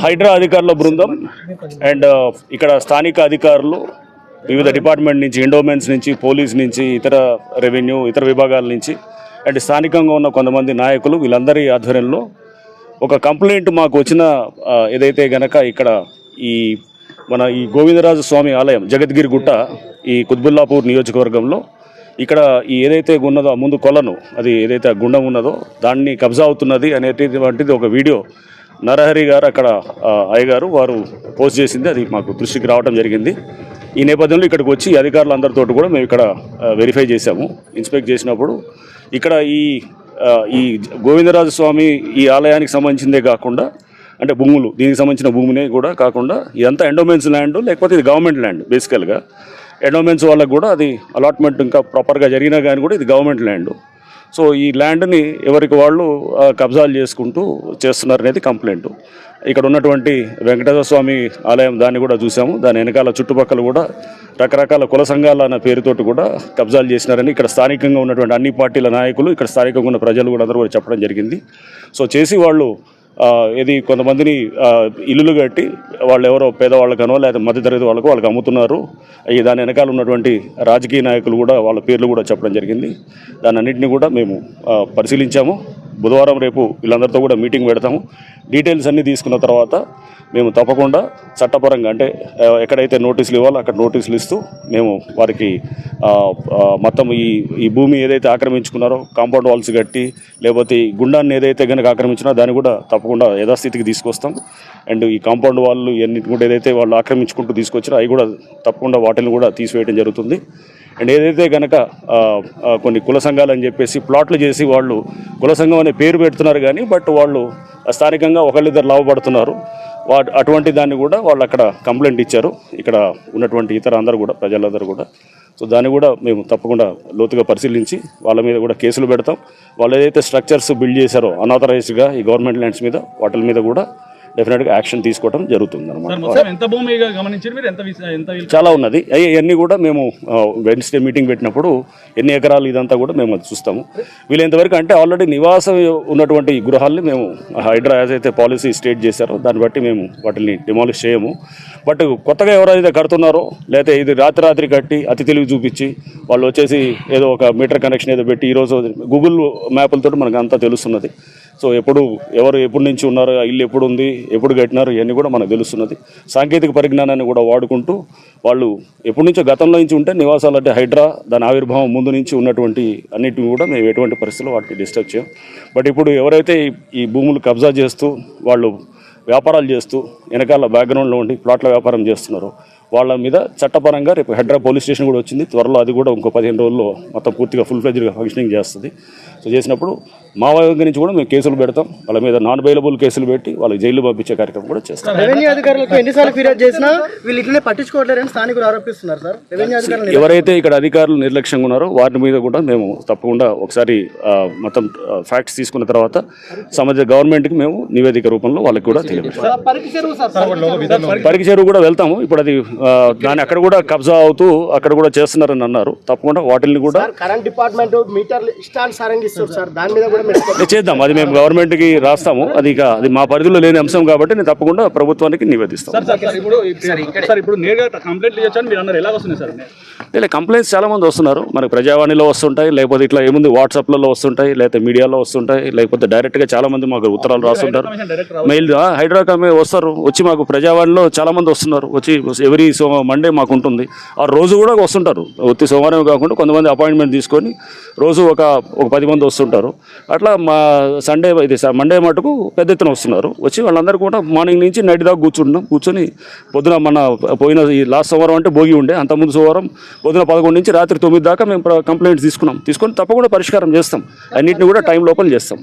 హైడ్రా అధికారుల బృందం అండ్ ఇక్కడ స్థానిక అధికారులు వివిధ డిపార్ట్మెంట్ నుంచి, ఎండోమెంట్స్ నుంచి, పోలీస్ నుంచి, ఇతర రెవెన్యూ, ఇతర విభాగాల నుంచి అండ్ స్థానికంగా ఉన్న కొంతమంది నాయకులు వీళ్ళందరి ఆధ్వర్యంలో ఒక కంప్లైంట్ మాకు వచ్చిన ఏదైతే గనక ఇక్కడ మన గోవిందరాజు స్వామి ఆలయం జగద్గిరి గుట్ట ఈ కుత్బుల్లాపూర్ నియోజకవర్గంలో ఇక్కడ ఏదైతే ఉన్నదో ముందు కొలను, అది ఏదైతే గుండం ఉన్నదో దాన్ని కబ్జా అవుతున్నది అనేటువంటిది ఒక వీడియో నరహరి గారు అక్కడ అయ్యగారు వారు పోస్ట్ చేసింది, అది మాకు దృష్టికి రావడం జరిగింది. ఈ నేపథ్యంలో ఇక్కడికి వచ్చి అధికారులందరితో కూడా మేము ఇక్కడ వెరిఫై చేశాము. ఇన్స్పెక్ట్ చేసినప్పుడు ఇక్కడ ఈ గోవిందరాజు స్వామి ఈ ఆలయానికి సంబంధించిందే కాకుండా అంటే భూములు, దీనికి సంబంధించిన భూమినే కూడా కాకుండా ఇదంతా ఎండోమెంట్స్ ల్యాండ్, లేకపోతే ఇది గవర్నమెంట్ ల్యాండ్. బేసికల్గా ఎండోమెంట్స్ వాళ్ళకు కూడా అది అలాట్మెంట్ ఇంకా ప్రాపర్గా జరిగినా కానీ కూడా ఇది గవర్నమెంట్ ల్యాండ్. సో ఈ ల్యాండ్ని ఎవరికి వాళ్ళు కబ్జాలు చేసుకుంటూ చేస్తున్నారు అనేది కంప్లైంట్. ఇక్కడ ఉన్నటువంటి వెంకటేశ్వర స్వామి ఆలయం దాన్ని కూడా చూసాము. దాని వెనకాల చుట్టుపక్కల కూడా రకరకాల కుల సంఘాల అన్న పేరుతోటి కూడా కబ్జాలు చేసినారని ఇక్కడ స్థానికంగా ఉన్నటువంటి అన్ని పార్టీల నాయకులు, ఇక్కడ స్థానికంగా ఉన్న ప్రజలు కూడా అందరూ కూడా చెప్పడం జరిగింది. సో చేసి వాళ్ళు కొంతమందిని ఇల్లులు కట్టి వాళ్ళు ఎవరో పేదవాళ్ళకనో లేదా మధ్యతరగతి వాళ్ళకు వాళ్ళకి అమ్ముతున్నారు. దాని వెనకాల ఉన్నటువంటి రాజకీయ నాయకులు కూడా వాళ్ళ పేర్లు కూడా చెప్పడం జరిగింది. దాని అన్నింటినీ కూడా మేము పరిశీలించాము. బుధవారం రేపు వీళ్ళందరితో కూడా మీటింగ్ పెడతాము. డీటెయిల్స్ అన్నీ తీసుకున్న తర్వాత మేము తప్పకుండా చట్టపరంగా అంటే ఎక్కడైతే నోటీసులు ఇవ్వాలో అక్కడ నోటీసులు ఇస్తూ మేము వారికి మొత్తం ఈ భూమి ఏదైతే ఆక్రమించుకున్నారో కాంపౌండ్ వాల్స్ కట్టి, లేకపోతే ఈ గుండాన్ని ఏదైతే కనుక ఆక్రమించినా దాన్ని కూడా తప్పకుండా యథాస్థితికి తీసుకొస్తాం. అండ్ ఈ కాంపౌండ్ వాళ్ళు ఎన్నిటి కూడా ఏదైతే వాళ్ళు ఆక్రమించుకుంటూ తీసుకొచ్చారో అవి కూడా తప్పకుండా వాటిని కూడా తీసివేయడం జరుగుతుంది. అండ్ ఏదైతే కనుక కొన్ని కుల సంఘాలు అని చెప్పేసి ప్లాట్లు చేసి వాళ్ళు కుల సంఘం అనే పేరు పెడుతున్నారు కానీ బట్ వాళ్ళు స్థానికంగా ఒకళ్ళిద్దరు లాభపడుతున్నారు. అటువంటి దాన్ని కూడా వాళ్ళు అక్కడ కంప్లైంట్ ఇచ్చారు, ఇక్కడ ఉన్నటువంటి ఇతర అందరూ కూడా ప్రజలందరూ కూడా. సో దాన్ని కూడా మేము తప్పకుండా లోతుగా పరిశీలించి వాళ్ళ మీద కూడా కేసులు పెడతాం. వాళ్ళు ఏదైతే స్ట్రక్చర్స్ బిల్డ్ చేశారో అనాథరైజ్డ్గా ఈ గవర్నమెంట్ ల్యాండ్స్ మీద వాటి మీద కూడా డెఫినెట్గా యాక్షన్ తీసుకోవడం జరుగుతుంది అనమాట. చాలా ఉన్నది. అవన్నీ కూడా మేము వెన్స్డే మీటింగ్ పెట్టినప్పుడు ఎన్ని ఎకరాలు ఇదంతా కూడా మేము అది చూస్తాము. వీళ్ళంతవరకు అంటే ఆల్రెడీ నివాసం ఉన్నటువంటి గృహాలని మేము హైడ్రా ఏదైతే పాలసీ స్టేట్ చేశారో దాన్ని బట్టి మేము వాటిని డిమాలిష్ చేయము. బట్ కొత్తగా ఎవరైతే కడుతున్నారో లేకపోతే ఇది రాత్రి కట్టి అతి తెలివి చూపించి వాళ్ళు వచ్చేసి ఏదో ఒక మీటర్ కనెక్షన్ ఏదో పెట్టి ఈరోజు గూగుల్ మ్యాప్లతో మనకు అంతా తెలుస్తున్నది. సో ఎవరు ఎప్పటి నుంచి ఉన్నారో, ఇల్లు ఎప్పుడు ఉంది, ఎప్పుడు కట్టినారు, ఇవన్నీ కూడా మనకు తెలుస్తున్నది. సాంకేతిక పరిజ్ఞానాన్ని కూడా వాడుకుంటూ వాళ్ళు ఎప్పటి నుంచో గతంలో నుంచి ఉంటే నివాసాలు అంటే హైడ్రా దాని ఆవిర్భావం ముందు నుంచి ఉన్నటువంటి అన్నిటిని కూడా మేము ఎటువంటి పరిస్థితుల్లో వాటిని డిస్టర్బ్ చేయం. బట్ ఇప్పుడు ఎవరైతే ఈ భూములు కబ్జా చేస్తూ వాళ్ళు వ్యాపారాలు చేస్తూ వెనకాల బ్యాక్గ్రౌండ్లో ఉండి ప్లాట్ల వ్యాపారం చేస్తున్నారో వాళ్ళ మీద చట్టపరంగా రేపు హైడ్రా పోలీస్ స్టేషన్ కూడా వచ్చింది. త్వరలో అది కూడా ఇంకో 15 రోజుల్లో మొత్తం పూర్తిగా ఫుల్ ఫ్లెడ్జ్గా ఫంక్షనింగ్ చేస్తుంది. సో చేసినప్పుడు మా వైపు నుంచి కూడా మేము కేసులు పెడతాం. వాళ్ళ మీద నాన్ బెయిలబుల్ కేసులు పెట్టి వాళ్ళకి జైలు పంపించే కార్యక్రమం కూడా చేస్తాం. రెవెన్యూ అధికారులకు ఎన్నిసార్లు ఫిర్యాదు చేసినా వీళ్ళు ఇట్లనే పట్టించుకోవట్లేదని స్థానికులు ఆరోపిస్తున్నారు సార్. రెవెన్యూ అధికారులు ఎవరైతే ఇక్కడ అధికారులు నిర్లక్ష్యంగా ఉన్నారో వాటి మీద కూడా మేము తప్పకుండా ఒకసారి మొత్తం ఫ్యాక్ట్స్ తీసుకున్న తర్వాత సంబంధిత గవర్నమెంట్కి మేము నివేదిక రూపంలో వాళ్ళకి కూడా తెలియజేస్తాం. పరికి చెరువు కూడా వెళ్తాము. ఇప్పుడు అది దాన్ని అక్కడ కూడా కబ్జా అవుతూ అక్కడ కూడా చేస్తున్నారని అన్నారు. తప్పకుండా వాటిని కూడా కరెంట్ డిపార్ట్మెంట్ మీటర్లు ఇష్టానుసారంగా ఇస్తారు సార్. దాని మీద కూడా చేద్దాం. అది మేము గవర్నమెంట్కి రాస్తాము. అది మా పరిధిలో లేని అంశం కాబట్టి నేను తప్పకుండా ప్రభుత్వానికి నివేదిస్తాం. కంప్లైంట్స్ చాలా మంది వస్తున్నారు. మనకు ప్రజావాణిలో వస్తుంటాయి, లేకపోతే ఇట్లా ఏముంది వాట్సాప్లలో వస్తుంటాయి, లేకపోతే మీడియాలో వస్తుంటాయి, లేకపోతే డైరెక్ట్గా చాలా మంది మాకు ఉత్తరాలు రాస్తుంటారు. మెయిల్ హైడ్రా వస్తారు, వచ్చి మాకు ప్రజావాణిలో చాలా మంది వస్తున్నారు. వచ్చి ఎవరీ మండే మాకు ఉంటుంది. ఆ రోజు కూడా వస్తుంటారు. ఒత్తి సోమవారం కాకుండా కొంతమంది అపాయింట్మెంట్ తీసుకొని రోజు ఒక 10 మంది వస్తుంటారు. అట్లా మా మండే మటుకు పెద్ద ఎత్తున వస్తున్నారు. వచ్చి వాళ్ళందరూ కూడా మార్నింగ్ నుంచి నైట్ దాకా కూర్చొని పొద్దున పోయిన ఈ లాస్ట్ సోమవారం అంటే భోగి ఉండే, అంతకుముందు సోమవారం పొద్దున 11 నుంచి రాత్రి 9 దాకా మేము కంప్లైంట్స్ తీసుకొని తప్పకుండా పరిష్కారం చేస్తాం. అన్నింటినీ కూడా టైం లోపల చేస్తాం.